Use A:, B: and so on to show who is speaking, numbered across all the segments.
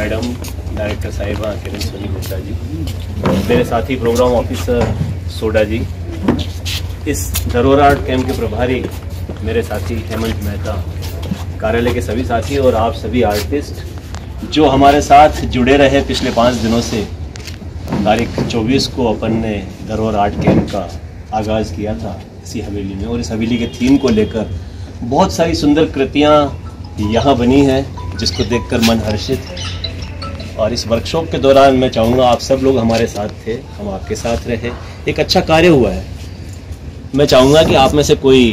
A: Madam, director साहिबा किरण सोनी गुप्ता जी, मेरे साथी प्रोग्राम ऑफिसर सोडा जी, इस धरोहर आर्ट कैंप के प्रभारी मेरे साथी हेमंत मेहता, कार्यालय के सभी साथी और आप सभी आर्टिस्ट जो हमारे साथ जुड़े रहे पिछले 5 दिनों से। तारीख 24 को अपन ने धरोहर आर्ट कैंप का आगाज़ किया था इसी हवेली में, और इस हवेली के थीम को लेकर बहुत सारी सुंदर कृतियाँ यहाँ बनी हैं जिसको देखकर मन हर्षित है। और इस वर्कशॉप के दौरान मैं चाहूँगा आप सब लोग हमारे साथ थे, हम आपके साथ रहे, एक अच्छा कार्य हुआ है। मैं चाहूँगा कि आप में से कोई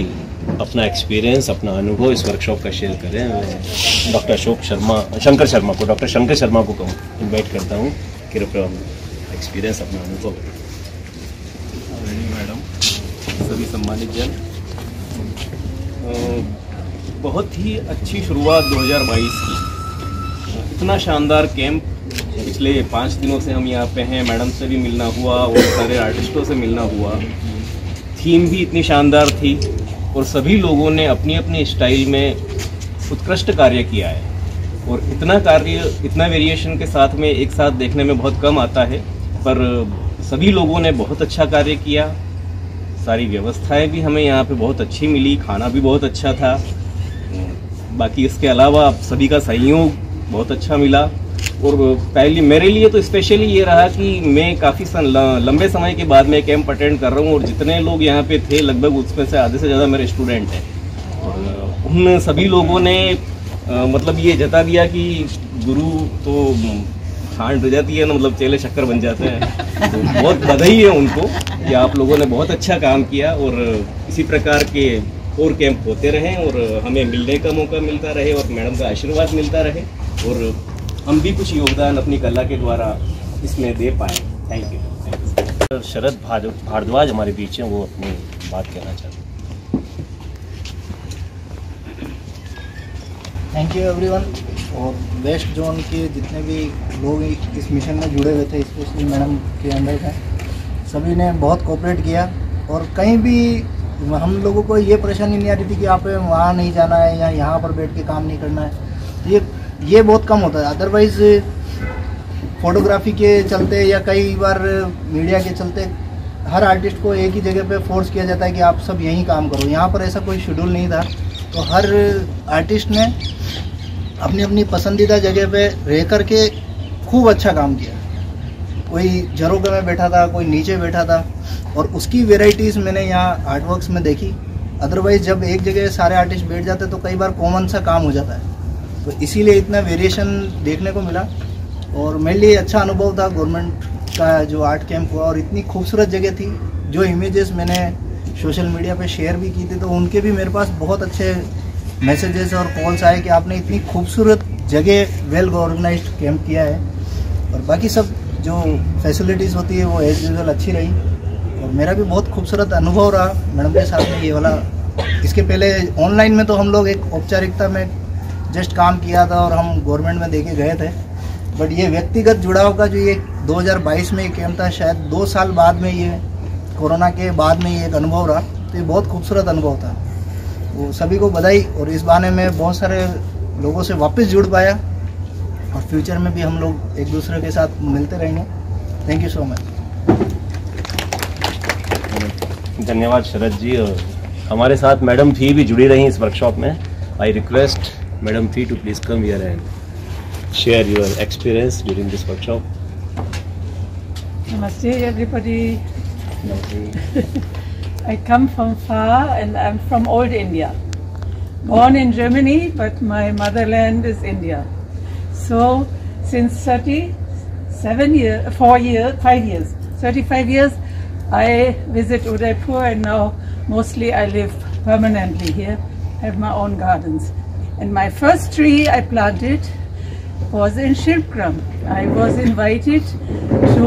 A: अपना एक्सपीरियंस, अपना अनुभव इस वर्कशॉप का शेयर करें। मैं डॉक्टर शंकर शर्मा को इनवाइट करता हूँ कि कृपया एक्सपीरियंस, अपना अनुभव।
B: मैडम, सभी सम्मानित जन, बहुत ही अच्छी शुरुआत 2022 की। इतना शानदार कैंप पिछले 5 दिनों से हम यहाँ पे हैं। मैडम से भी मिलना हुआ और सारे आर्टिस्टों से मिलना हुआ। थीम भी इतनी शानदार थी और सभी लोगों ने अपनी अपनी स्टाइल में उत्कृष्ट कार्य किया है। और इतना कार्य, इतना वेरिएशन के साथ में एक साथ देखने में बहुत कम आता है, पर सभी लोगों ने बहुत अच्छा कार्य किया। सारी व्यवस्थाएं भी हमें यहाँ पे बहुत अच्छी मिली, खाना भी बहुत अच्छा था। बाकी इसके अलावा सभी का सहयोग बहुत अच्छा मिला। और पहले मेरे लिए तो स्पेशली ये रहा कि मैं काफ़ी लंबे समय के बाद मैं कैंप अटेंड कर रहा हूँ, और जितने लोग यहाँ पे थे लगभग उसमें से आधे से ज़्यादा मेरे स्टूडेंट हैं। और उन सभी लोगों ने मतलब ये जता दिया कि गुरु तो खांड रह जाती है ना, मतलब चेले शक्कर बन जाते हैं। तो बहुत बधाई है उनको कि आप लोगों ने बहुत अच्छा काम किया, और इसी प्रकार के और कैंप होते रहें और हमें मिलने का मौका मिलता रहे और मैडम का आशीर्वाद मिलता रहे, और हम भी कुछ योगदान अपनी कला के द्वारा इसमें दे पाएँ। Thank you.
A: शरद भारद्वाज हमारे बीच हैं, वो अपनी बात कहना चाहते हैं।
C: Thank you everyone. और वेस्ट जोन के जितने भी लोग इस मिशन में जुड़े हुए थे, स्पेशली मैडम के अंडर में, सभी ने बहुत कोऑपरेट किया। और कहीं भी हम लोगों को ये परेशानी नहीं आ रही थी कि आप वहाँ नहीं जाना है या यहाँ पर बैठ के काम नहीं करना है। ये बहुत कम होता है। अदरवाइज़ फोटोग्राफी के चलते या कई बार मीडिया के चलते हर आर्टिस्ट को एक ही जगह पे फोर्स किया जाता है कि आप सब यहीं काम करो। यहाँ पर ऐसा कोई शेड्यूल नहीं था, तो हर आर्टिस्ट ने अपनी अपनी पसंदीदा जगह पे रह कर के खूब अच्छा काम किया। कोई झरोखे में बैठा था, कोई नीचे बैठा था, और उसकी वेराइटीज़ मैंने यहाँ आर्टवर्क्स में देखी। अदरवाइज़ जब एक जगह सारे आर्टिस्ट बैठ जाते तो कई बार कॉमन सा काम हो जाता है, तो इसीलिए इतना वेरिएशन देखने को मिला। और मेरे लिए अच्छा अनुभव था गवर्नमेंट का जो आर्ट कैंप हुआ, और इतनी खूबसूरत जगह थी। जो इमेजेस मैंने सोशल मीडिया पे शेयर भी की थी, तो उनके भी मेरे पास बहुत अच्छे मैसेजेस और कॉल्स आए कि आपने इतनी खूबसूरत जगह वेल ऑर्गेनाइज्ड कैंप किया है। और बाकी सब जो फैसिलिटीज़ होती है वो एज यूजुअल अच्छी रही, और मेरा भी बहुत खूबसूरत अनुभव रहा मैडम के साथ में ये वाला। इसके पहले ऑनलाइन में तो हम लोग एक औपचारिकता में जस्ट काम किया था और हम गवर्नमेंट में देके गए थे, बट ये व्यक्तिगत जुड़ाव का जो ये 2022 में ये कैंप था, शायद 2 साल बाद में, ये कोरोना के बाद में ये एक अनुभव रहा, तो ये बहुत खूबसूरत अनुभव था। वो सभी को बधाई। और इस बहाने में बहुत सारे लोगों से वापस जुड़ पाया, और फ्यूचर में भी हम लोग एक दूसरे के साथ मिलते रहेंगे। Thank you so much.
A: धन्यवाद शरद जी। और हमारे साथ मैडम फी भी जुड़ी रही इस वर्कशॉप में। आई रिक्वेस्ट मैडम फी to please come here and share your experience during this workshop.
D: Namaste everybody. I come from far and I'm from old India. Born in Germany, but my motherland is India. So since 35 years, I visit Udaipur, and now mostly I live permanently here, have my own gardens. And my first tree I planted was in Shilpgram. I was invited to,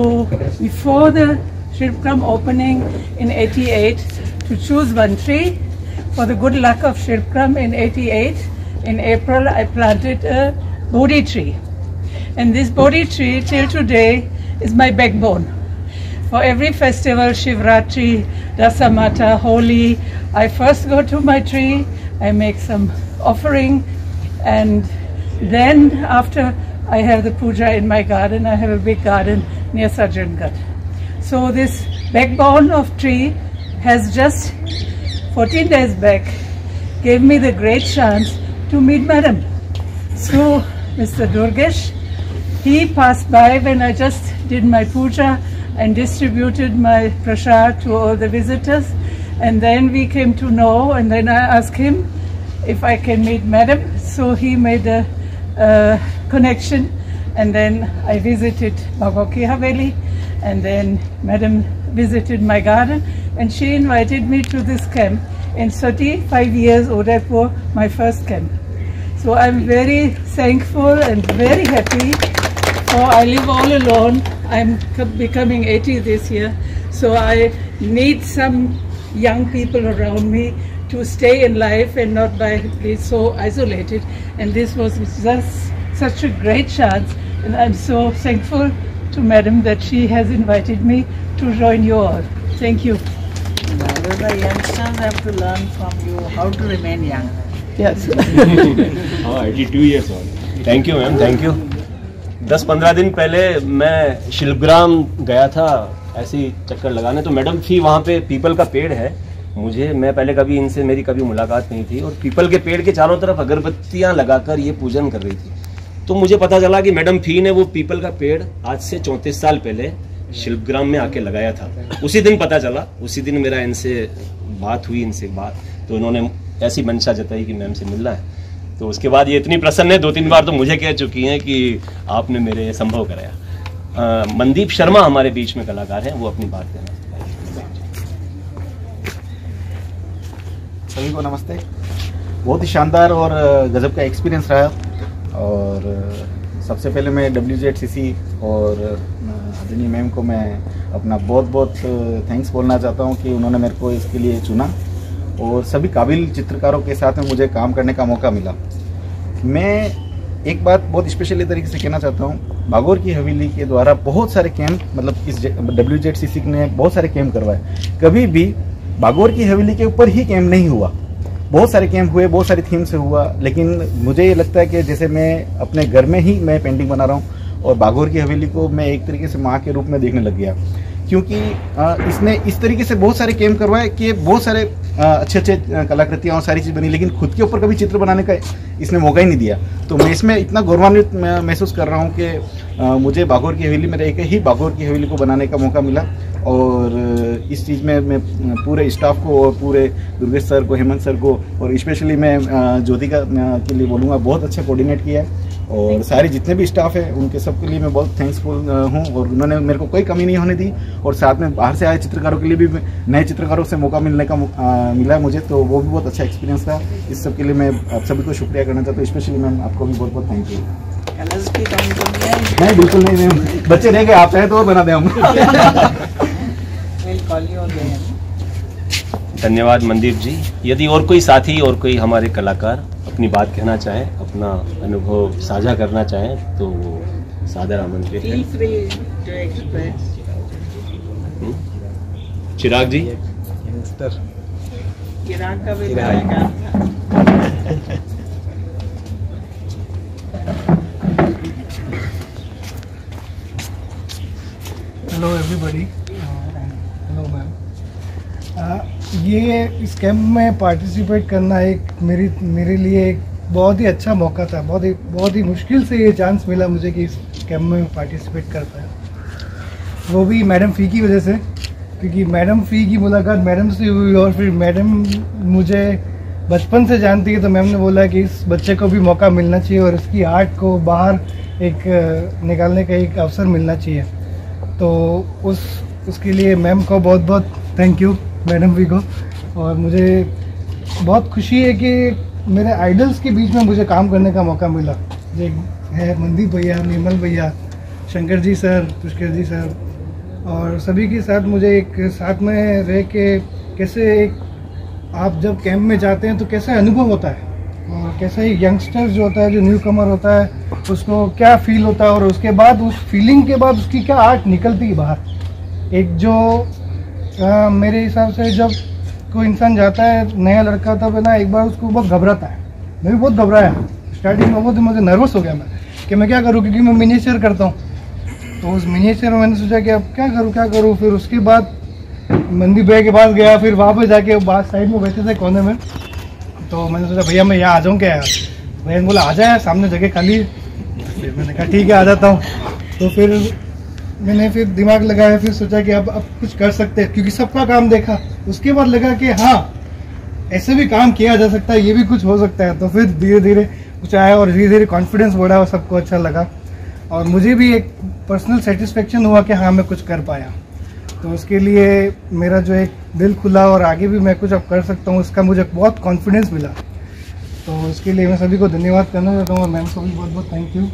D: before the Shilpgram opening in 88, to choose one tree. For the good luck of Shilpgram in 88, in April I planted a Bodhi tree. And this Bodhi tree till today is my backbone. For every festival, Shivratri, Dasamata, Holi, I first go to my tree, I make some offering, and then after I have the puja in my garden. I have a big garden near Sajjangarh. So this backbone of tree has just 14 days back gave me the great chance to meet Madam. So Mr. Durgesh, he passed by when I just did my puja and distributed my prasad to all the visitors, and then we came to know, and then I asked him if I can meet Madam. So he made a connection, and then I visited Bhagor Ki Haveli, and then Madam visited my garden, and she invited me to this camp in 35 years Udaipur, my first camp. So I'm very thankful and very happy, for I live all alone. I'm becoming 80 this year, so I need some young people around me to stay in life and not be so isolated. And this was just such a great chance, and I'm so thankful to Madam that she has invited me to join you all. Thank you.
E: The youngsters have to learn from you how to remain young.
D: Yes.
B: हाँ 82 years old.
A: Thank you ma'am, thank you. 10-15 दिन पहले मैं शिल्पग्राम गया था ऐसे ही चक्कर लगाने, तो मैडम थी वहाँ पे। पीपल का पेड़ है, मैं पहले कभी इनसे मेरी कभी मुलाकात नहीं थी, और पीपल के पेड़ के चारों तरफ अगरबत्तियाँ लगाकर ये पूजन कर रही थी। तो मुझे पता चला कि मैडम फी ने वो पीपल का पेड़ आज से 34 साल पहले शिल्पग्राम में आके लगाया था। उसी दिन पता चला, उसी दिन मेरा इनसे बात हुई, तो उन्होंने ऐसी मंशा जताई कि मैम से मिलना है। तो उसके बाद ये इतनी प्रसन्न है, 2-3 बार तो मुझे कह चुकी हैं कि आपने मेरे संभव कराया। मनदीप शर्मा हमारे बीच में कलाकार हैं, वो अपनी बात कहना चाहते हैं।
F: सभी को नमस्ते। बहुत ही शानदार और गजब का एक्सपीरियंस रहा, और सबसे पहले मैं WZCC और आदरणीय मैम को मैं अपना बहुत बहुत थैंक्स बोलना चाहता हूँ कि उन्होंने मेरे को इसके लिए चुना, और सभी काबिल चित्रकारों के साथ में मुझे काम करने का मौका मिला। मैं एक बात बहुत स्पेशली तरीके से कहना चाहता हूँ, भागोर की हवेली के द्वारा बहुत सारे कैंप, मतलब इस WZCC ने बहुत सारे कैंप करवाए। कभी भी भागोर की हवेली के ऊपर ही कैंप नहीं हुआ, बहुत सारे कैंप हुए, बहुत सारी थीम से हुआ, लेकिन मुझे ये लगता है कि जैसे मैं अपने घर में ही मैं पेंटिंग बना रहा हूँ, और भागोर की हवेली को मैं एक तरीके से माँ के रूप में देखने लग गया, क्योंकि इसने इस तरीके से बहुत सारे कैंप करवाए कि बहुत सारे अच्छे अच्छे कलाकृतियाँ और सारी चीज़ बनी, लेकिन खुद के ऊपर कभी चित्र बनाने का इसने मौका ही नहीं दिया। तो मैं इसमें इतना गौरवान्वित महसूस कर रहा हूँ कि मुझे भागोर की हवेली में रह के ही भागोर की हवेली को बनाने का मौका मिला, और इस चीज़ में मैं पूरे स्टाफ को और पूरे दुर्गेश सर को, हेमंत सर को, और स्पेशली मैं ज्योतिका के लिए बोलूँगा, बहुत अच्छा कोऑर्डिनेट किया है। और सारे जितने भी स्टाफ है उनके सबके लिए मैं बहुत थैंक्सफुल हूँ, और उन्होंने मेरे को कोई कमी नहीं होने दी, और साथ में बाहर से आए चित्रकारों के लिए भी नए चित्रकारों से मौका मिलने का मिला मुझे, तो वो भी बहुत अच्छा एक्सपीरियंस था। इस सब के लिए मैं आप सभी को शुक्रिया करना चाहता हूँ, स्पेशली मैम आपको भी बहुत बहुत थैंक यू।
E: कलर्स की कमी तो नहीं है?
F: नहीं, बिल्कुल नहीं, बच्चे रह गए, आप चाहे तो और बना दें हम।
A: धन्यवाद मनदीप जी। यदि और कोई साथी और कोई हमारे कलाकार अपनी बात कहना चाहें, अपना अनुभव साझा करना चाहें, तो वो सादर आमंत्रित है। चिराग जी।
E: चिराग का भी रहेगा।
G: Hello everybody, hello ma'am. ये इस कैंप में पार्टिसिपेट करना एक मेरे लिए एक बहुत ही अच्छा मौका था। बहुत ही मुश्किल से ये चांस मिला मुझे कि इस कैंप में पार्टिसिपेट कर पाया, वो भी मैडम फ़ी की वजह से, क्योंकि मैडम फ़ी की मुलाकात मैडम से हुई, और फिर मैडम मुझे बचपन से जानती है, तो मैम ने बोला कि इस बच्चे को भी मौका मिलना चाहिए और इसकी आर्ट को बाहर एक निकालने का एक अवसर मिलना चाहिए। तो उसके लिए मैम को बहुत बहुत थैंक यू, मैडम भी को। और मुझे बहुत खुशी है कि मेरे आइडल्स के बीच में मुझे काम करने का मौका मिला, जो है मनदीप भैया, निर्मल भैया, शंकर जी सर, पुष्कर जी सर, और सभी के साथ मुझे एक साथ में रह के कैसे एक आप जब कैंप में जाते हैं तो कैसा अनुभव होता है, और कैसा एक यंगस्टर जो होता है, जो न्यू कमर होता है, उसको क्या फील होता है, और उसके बाद उस फीलिंग के बाद उसकी क्या आर्ट निकलती है बाहर। एक जो मेरे हिसाब से जब कोई इंसान जाता है, नया लड़का तब है ना, एक बार उसको बहुत घबराता है। मैं भी बहुत घबराया स्टार्टिंग में, बहुत मुझे नर्वस हो गया मैं, कि मैं क्या करूँ, क्योंकि मैं मिनिएचर करता हूँ। तो उस मिनिएचर में मैंने सोचा कि अब क्या करूँ। फिर उसके बाद मंदी भैया के पास गया, फिर वहाँ पर जाके बात साइड में बैठे थे कोने में, तो मैंने सोचा भैया मैं यहाँ आ जाऊँ क्या यार। भैया ने बोला आ जाए, सामने जगह खाली। फिर मैंने कहा ठीक है आ जाता हूँ। तो फिर मैंने दिमाग लगाया, फिर सोचा कि अब कुछ कर सकते हैं, क्योंकि सबका काम देखा। उसके बाद लगा कि हाँ ऐसे भी काम किया जा सकता है, ये भी कुछ हो सकता है। तो फिर धीरे धीरे कुछ आया और धीरे धीरे कॉन्फिडेंस बढ़ा और सबको अच्छा लगा, और मुझे भी एक पर्सनल सेटिस्फेक्शन हुआ कि हाँ मैं कुछ कर पाया। तो उसके लिए मेरा जो एक दिल खुला और आगे भी मैं कुछ अब कर सकता हूँ, उसका मुझे बहुत कॉन्फिडेंस मिला। तो उसके लिए मैं सभी को धन्यवाद करना चाहता हूँ, और मैम को भी बहुत बहुत थैंक यू,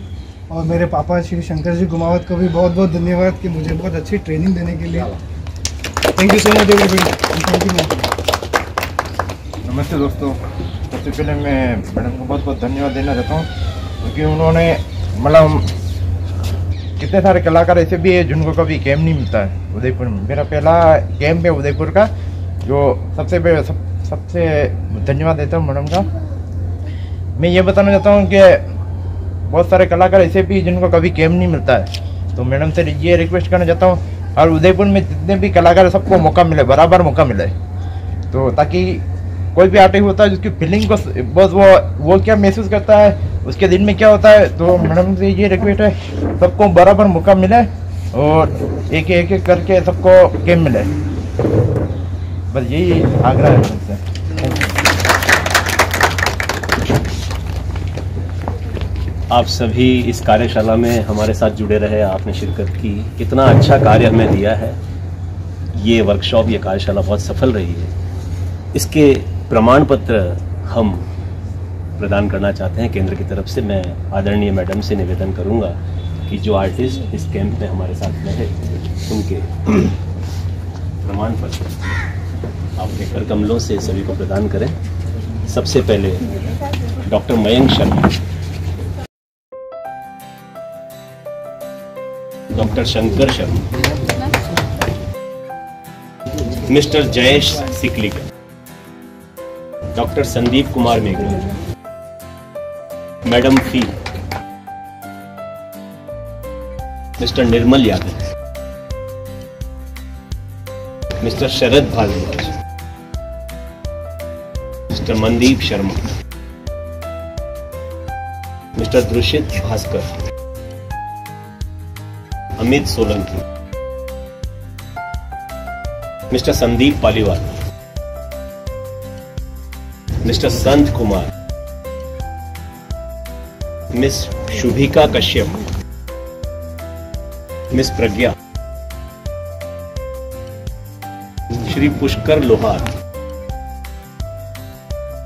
G: और मेरे पापा श्री शंकर जी गुमावत को भी बहुत बहुत धन्यवाद कि मुझे बहुत अच्छी ट्रेनिंग देने के लिए। Thank you so much everybody, thank you ma'am.
H: नमस्ते दोस्तों, सबसे पहले मैं मैडम को बहुत बहुत धन्यवाद देना चाहता हूँ, क्योंकि उन्होंने मतलब कितने सारे कलाकार ऐसे भी है जिनको कभी कैंप नहीं मिलता है उदयपुर में। मेरा पहला कैंप है उदयपुर का, जो सबसे धन्यवाद देता हूँ मैडम का। मैं ये बताना चाहता हूँ कि बहुत सारे कलाकार ऐसे भी जिनको कभी कैंप नहीं मिलता है, तो मैडम से ये रिक्वेस्ट करना चाहता हूँ, और उदयपुर में जितने भी कलाकार सबको मौका मिले, बराबर मौका मिले, तो ताकि कोई भी आर्टिस्ट होता है जिसकी फीलिंग को बहुत वो क्या महसूस करता है, उसके दिन में क्या होता है। तो मैडम से ये रिक्वेस्ट है सबको बराबर मौका मिले और एक एक करके सबको कैंप मिले, बस यही आग्रह है मैडम से।
A: आप सभी इस कार्यशाला में हमारे साथ जुड़े रहे, आपने शिरकत की, कितना अच्छा कार्य हमें दिया है। ये वर्कशॉप, ये कार्यशाला बहुत सफल रही है। इसके प्रमाण पत्र हम प्रदान करना चाहते हैं केंद्र की तरफ से। मैं आदरणीय मैडम से निवेदन करूंगा कि जो आर्टिस्ट इस कैंप में हमारे साथ रहे उनके प्रमाण पत्र आपके कर कमलों से सभी को प्रदान करें। सबसे पहले doctor Mayank Sharma, doctor Shankar Sharma, mister Jayesh Siklikar, doctor Sandeep Kumar मेघना, मैडम फी, mister Nirmal Yadav, mister Sharad Bhardwaj, mister Mandeep Sharma, mister Drushit Bhaskar, Amit Solanki, mister Sandeep Paliwal, mister Sant Kumar, miss Shubhika Kashyap, miss Pragya, Shri Pushkar Lohar,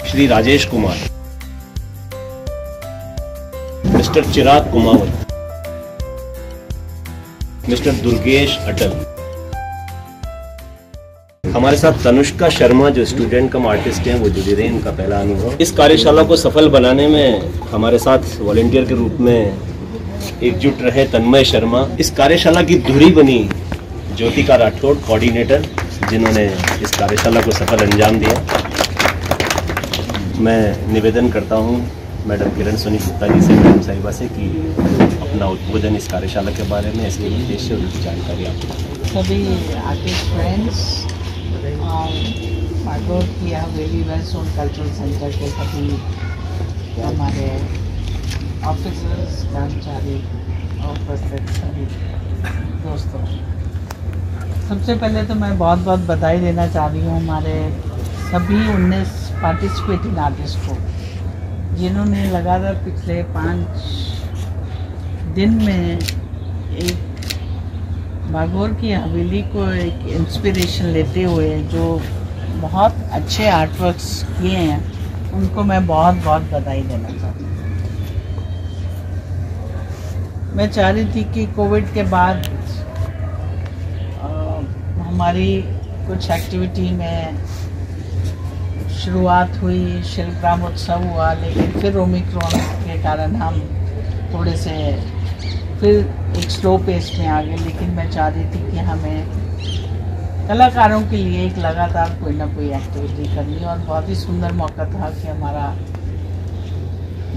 A: Shri Rajesh Kumar, mister Chirag Kumawat, mister Durgesh Atal. हमारे साथ तनुष्का शर्मा जो स्टूडेंट कम आर्टिस्ट हैं वो जुड़े रहे, इनका पहला अनुभव। इस कार्यशाला को सफल बनाने में हमारे साथ वॉलंटियर के रूप में एकजुट रहे तन्मय शर्मा। इस कार्यशाला की धुरी बनी ज्योतिका राठौड़, कोऑर्डिनेटर, जिन्होंने इस कार्यशाला को सफल अंजाम दिया। मैं निवेदन करता हूँ मैडम किरण सोनी गुप्ता जी से, मैडम साहिबा से, कि अपना उद्बोधन इस कार्यशाला के बारे में, इसके उद्देश्य और इसकी जानकारी आपको।
E: सभी आर्टिस्ट फ्रेंड्स और भागवत की हवेली वेस्ट जोन कल्चरल सेंटर के सभी हमारे ऑफिसर्स, कर्मचारी और उपस्थित सभी दोस्तों, सबसे पहले तो मैं बहुत बहुत बधाई देना चाह रही हूँ हमारे सभी 19 पार्टिसिपेटिंग आर्टिस्ट को, जिन्होंने लगातार पिछले 5 दिन में एक भागौर की हवेली को एक इंस्पिरेशन लेते हुए जो बहुत अच्छे आर्टवर्क्स किए हैं, उनको मैं बहुत बहुत बधाई देना चाहती हूँ। मैं चाह रही थी कि कोविड के बाद हमारी कुछ एक्टिविटी में शुरुआत हुई, शिल्पग्राम उत्सव हुआ, लेकिन फिर ओमिक्रॉन के कारण हम थोड़े से फिर एक स्लो पेस में आ गए। लेकिन मैं चाह रही थी कि हमें कलाकारों के लिए एक लगातार कोई ना कोई एक्टिविटी करनी, और बहुत ही सुंदर मौका था कि हमारा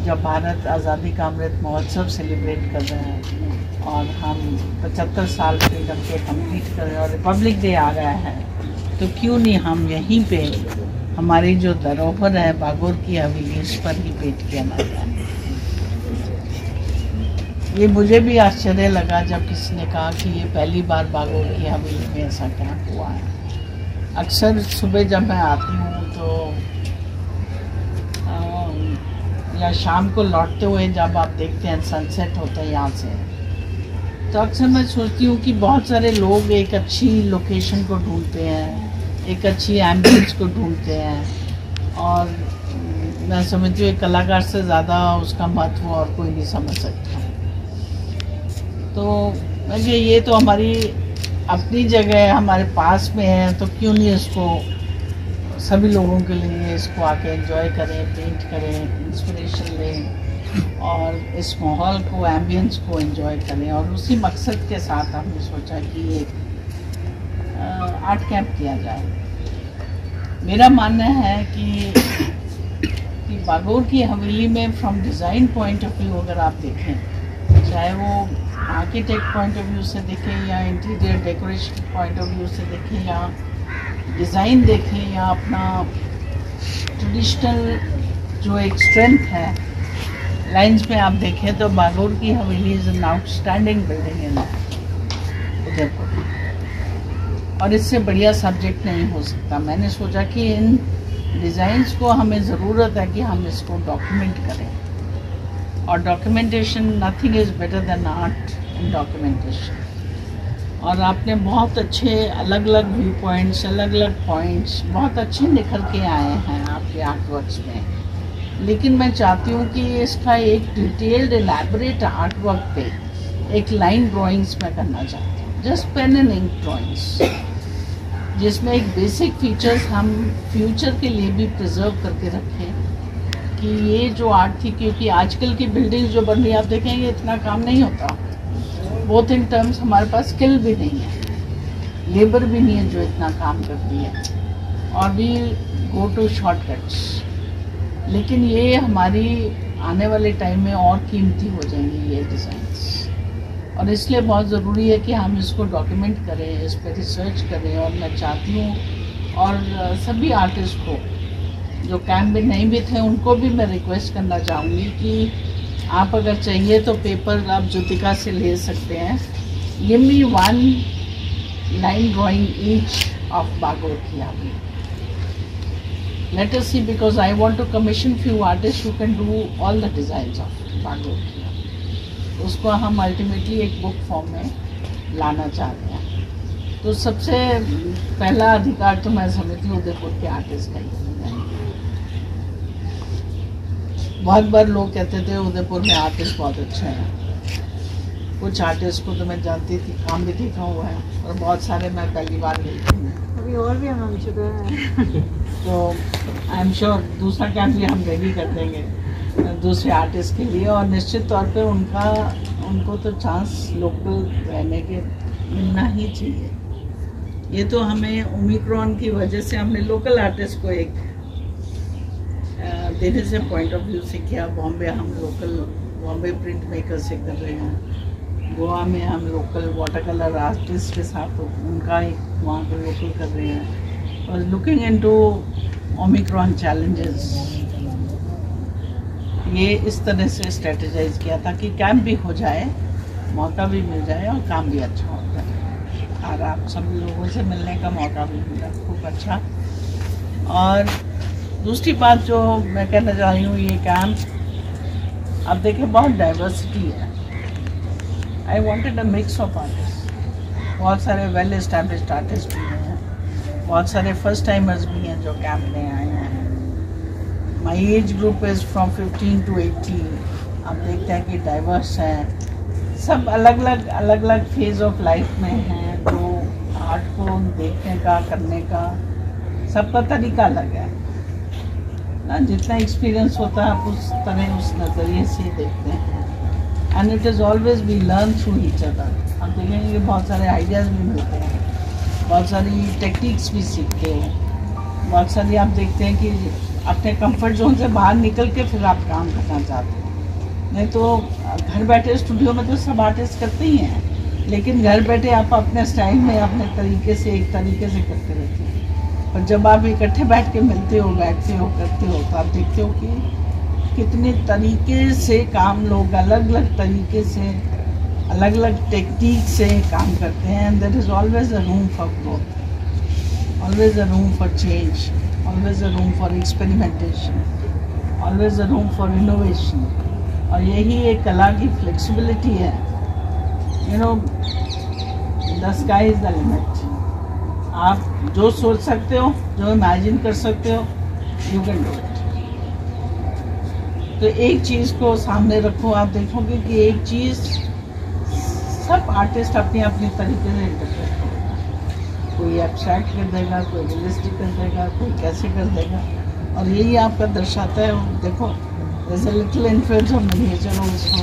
E: जब भारत आज़ादी का अमृत महोत्सव सेलिब्रेट कर रहे हैं और हम 75 साल फ्रीडम के कंप्लीट कर रहे हैं और रिपब्लिक डे आ गया है, तो क्यों नहीं हम यहीं पे हमारी जो धरोहर है बागोर की हवेली इस पर ही पेश किया जाए। ये मुझे भी आश्चर्य लगा जब किसी ने कहा कि ये पहली बार बागोर की हवेली में ऐसा कैंप हुआ है। अक्सर सुबह जब मैं आती हूँ तो या शाम को लौटते हुए जब आप देखते हैं सनसेट होता है यहाँ से, तो अक्सर मैं सोचती हूँ कि बहुत सारे लोग एक अच्छी लोकेशन को ढूंढते हैं, एक अच्छी एम्बियंस को ढूंढते हैं, और मैं समझती हूँ एक कलाकार से ज़्यादा उसका महत्व और कोई नहीं समझ सकता। तो मुझे ये तो हमारी अपनी जगह है, हमारे पास में है, तो क्यों नहीं इसको सभी लोगों के लिए इसको आके एंजॉय करें, पेंट करें, इंस्पिरेशन लें और इस माहौल को, एम्बियंस को एंजॉय करें। और उसी मकसद के साथ हमने सोचा कि एक आर्ट कैंप किया जाए। मेरा मानना है कि बागोर की हवेली में from design point of view अगर आप देखें, चाहे वो आर्किटेक्ट पॉइंट ऑफ व्यू से देखें या interior decoration point of view से देखें या डिज़ाइन देखें या अपना ट्रेडिशनल जो एक स्ट्रेंथ है लाइंस में आप देखें, तो बागोर की हवेली is an outstanding building in Udaipur, और इससे बढ़िया सब्जेक्ट नहीं हो सकता। मैंने सोचा कि इन डिज़ाइंस को हमें ज़रूरत है कि हम इसको डॉक्यूमेंट करें, और documentation, nothing is better than art in documentation. और आपने बहुत अच्छे अलग अलग व्यू पॉइंट्स, अलग अलग पॉइंट्स बहुत अच्छे निखर के आए हैं आपके आर्ट वर्क्स में, लेकिन मैं चाहती हूँ कि इसका एक डिटेल्ड एलैबोरेट आर्ट वर्क पे एक लाइन ड्राइंग्स मैं करना चाहती हूँ, just pen and ink drawings, जिसमें एक बेसिक फीचर्स हम फ्यूचर के लिए भी प्रिजर्व करके रखें कि ये जो आर्ट थी, क्योंकि आजकल की बिल्डिंग्स जो बन रही है आप देखेंगे इतना काम नहीं होता, बोथ इन टर्म्स हमारे पास स्किल भी नहीं है, लेबर भी नहीं है जो इतना काम करती है, और वी गो टू शॉर्टकट्स। लेकिन ये हमारी आने वाले टाइम में और कीमती हो जाएंगी ये डिज़ाइंस, और इसलिए बहुत ज़रूरी है कि हम इसको डॉक्यूमेंट करें, इस पर रिसर्च करें। और मैं चाहती हूँ और सभी आर्टिस्ट को जो कैंप में नहीं भी थे उनको भी मैं रिक्वेस्ट करना चाहूँगी कि आप अगर चाहिए तो पेपर आप ज्योतिका से ले सकते हैं। Give me 1 line drawing each of Bagore ki Haveli. Let us see, because I want to commission few artists who can do all the designs of Bagor ki हवेली। उसको हम अल्टीमेटली एक बुक फॉर्म में लाना चाहते हैं। तो सबसे पहला अधिकार तो मैं समझती हूँ उदयपुर के आर्टिस्ट का ही। बहुत बार लोग कहते थे उदयपुर में आर्टिस्ट बहुत अच्छे हैं। कुछ आर्टिस्ट को तो मैं जानती थी, काम भी देखा हुआ है, और बहुत सारे मैं पहली बार मिलती हूँ।
I: अभी और भी हम चुके हैं
E: तो आई एम श्योर दूसरा कैंप भी हम रेडी कर देंगे दूसरे आर्टिस्ट के लिए, और निश्चित तौर पे उनको तो चांस लोकल रहने के मिलना ही चाहिए। ये तो हमें ओमिक्रॉन की वजह से हमने लोकल आर्टिस्ट को एक देने से पॉइंट ऑफ व्यू से किया। बॉम्बे हम लोकल बॉम्बे प्रिंट मेकर से कर रहे हैं, गोवा में हम लोकल वाटर कलर आर्टिस्ट के साथ उनका एक वहाँ पर लोकल कर रहे हैं, और लुकिंग इनटू ओमिक्रॉन चैलेंजेस। ये इस तरह से स्ट्रेटेजाइज किया ताकि कैंप भी हो जाए, मौका भी मिल जाए और काम भी अच्छा होता है, और आप सब लोगों से मिलने का मौका भी मिला, खूब अच्छा। और दूसरी बात जो मैं कहना चाह रही हूँ, ये कैंप आप देखें बहुत डाइवर्सिटी है। I wanted a mix of artist, बहुत सारे वेल एस्टैब्लिश्ड आर्टिस्ट भी हैं, बहुत सारे फर्स्ट टाइमर्स भी हैं जो कैंप में आए हैं। My age group is from 15 to 80। आप देखते हैं कि डाइवर्स हैं, सब अलग अलग फेज ऑफ लाइफ में हैं, जो आर्ट को देखने का, करने का सबका तरीका अलग है ना। जितना एक्सपीरियंस होता है आप उस तरह, उस नज़रिए से देखते हैं। And it is always we learn through each other. हम देखेंगे कि बहुत सारे आइडियाज़ भी मिलते हैं, बहुत सारी टेक्निक्स भी सीखते हैं, बहुत सारी आप देखते हैं कि अपने कंफर्ट जोन से बाहर निकल के फिर आप काम करना चाहते हो। नहीं तो घर बैठे स्टूडियो में तो सब आर्टिस्ट करते ही हैं, लेकिन घर बैठे आप अपने स्टाइल में अपने तरीके से एक तरीके से करते रहते हो। पर जब आप इकट्ठे बैठ के मिलते हो, बैठते हो, करते हो, तो आप देखते हो कि कितने तरीके से काम लोग अलग अलग तरीके से अलग अलग टेक्निक से काम करते हैं। And there is always a room for growth, always a room for change, always a room for experimentation, always a room for innovation. और यही एक कला की फ्लेक्सिबिलिटी है। You know, the sky is the limit. आप जो सोच सकते हो, जो इमेजिन कर सकते हो, यू कैन डू इट। तो एक चीज़ को सामने रखो, आप देखोगे कि एक चीज़ सब आर्टिस्ट अपनी अपनी तरीके से इंटरप्रेट करेगा। कोई एब्स्ट्रैक्ट कर देगा, कोई रियलिस्टिक कर देगा, कोई कैसे कर देगा। और यही आपका दर्शाता है। देखो, there's a little influence of miniature also।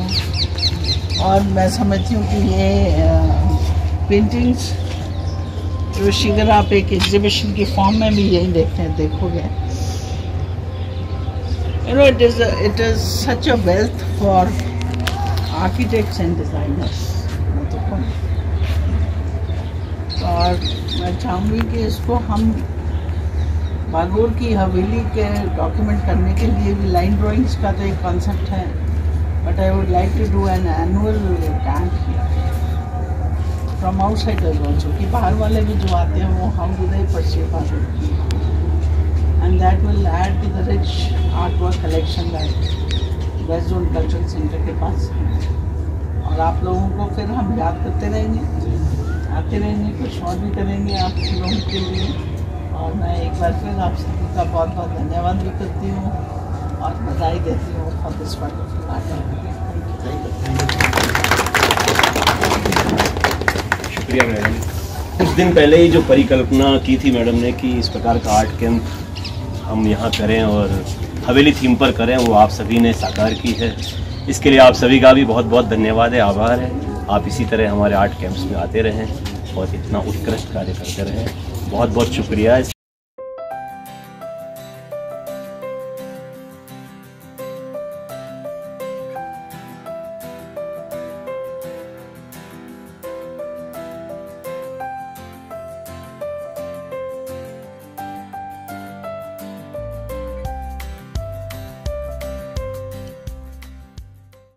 E: और मैं समझती हूँ कि ये पेंटिंग्स जो शिगर आप एक एग्जीबिशन की फॉर्म में भी यही देखोगे। You know, it is such a wealth for architects and designers। और मैं चाहूँगी कि इसको हम बागोर की हवेली के डॉक्यूमेंट करने के लिए भी लाइन ड्राइंग्स का तो एक कॉन्सेप्ट है, but I would like to do an annual camp from outsiders also, कि बाहर वाले भी जो आते हैं वो how do they perceive Bagore, and that will add to the rich art work collection that West Zone Cultural Centre के पास है। और आप लोगों को फिर हम याद करते रहेंगे, आते रहेंगे, कुछ और भी करेंगे आप लोगों के लिए। और मैं एक बार फिर आप सभी का बहुत बहुत धन्यवाद भी करती हूँ और बधाई देती हूँ फॉर दिस वंडरफुल आर्ट।
A: शुक्रिया मैडम। कुछ दिन पहले ही जो परिकल्पना की थी मैडम ने कि इस प्रकार का आर्ट कैंप हम यहाँ करें और हवेली थीम पर करें, वो आप सभी ने साकार की है। इसके लिए आप सभी का भी बहुत बहुत धन्यवाद है, आभार है। आप इसी तरह हमारे आर्ट कैंप्स में आते रहें और इतना उत्कृष्ट कार्य करते रहें। बहुत बहुत शुक्रिया।